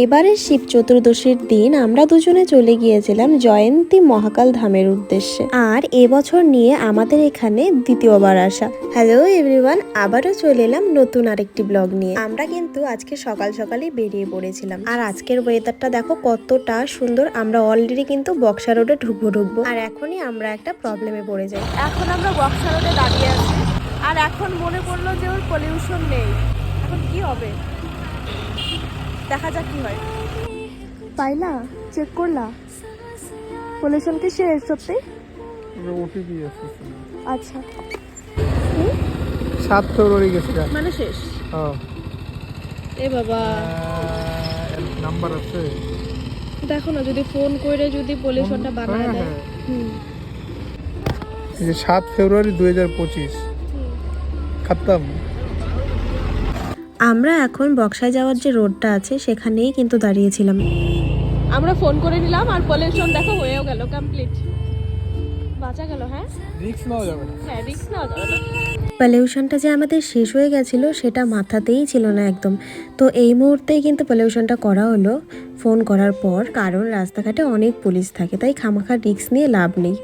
এবারের শিব চতুর্দশীর দিন আমরা দুজনে চলে গিয়েছিলাম জয়ন্তী মহাকাল ধামের উদ্দেশ্যে। আর এবছর নিয়ে আমাদের এখানে দ্বিতীয়বার আসা। হ্যালো এভরিওয়ান, আবারও চলে এলাম নতুন আরেকটি ব্লগ নিয়ে। আমরা কিন্তু আজকে সকাল সকালই বেরিয়ে পড়েছিলাম। আর আজকের ওয়েদারটা দেখো কতটা সুন্দর। আমরা অলরেডি কিন্তু বক্সা রোডে ঢুকবো। আর এখনই আমরা একটা প্রবলেমে পড়ে যাই। এখন আমরা বক্সা রোডে দাঁড়িয়ে আছি, আর এখন মনে পড়লো যে ওর পলিউশন নেই। এখন কি হবে দেখা যাক কি হয়। পাইলা চেক করলা পলিউশন কি শেষ সত্যি? ওটিপি আছে। আচ্ছা 7 ফেব্রুয়ারি গেছে মানে শেষ। হ্যাঁ এ বাবা, নাম্বার আছে, দেখো না যদি ফোন করে যদি পলিউশনটা বানায় দেয়। এই যে 7 ফেব্রুয়ারি 2025 খতম। আমরা এখন বক্সায় যাওয়ার যে রোডটা আছে সেখানেই কিন্তু দাঁড়িয়েছিলাম। আমরা ফোন করে নিলাম আর পলিউশন দেখো হয়েও গেল, কমপ্লিট বাঁচা গেল। হ্যাঁ রিস্ক নেওয়া যাবে না। হ্যাঁ রিস্ক নেওয়া যাবে না। পলিউশনটা যে আমাদের শেষ হয়ে গেছিল সেটা মাথাতেই ছিল না একদম। তো এই মুহূর্তেই কিন্তু পলিউশনটা করা হলো ফোন করার পর, কারণ রাস্তাঘাটে অনেক পুলিশ থাকে, তাই খামাখা রিস্ক নিয়ে লাভ নেই।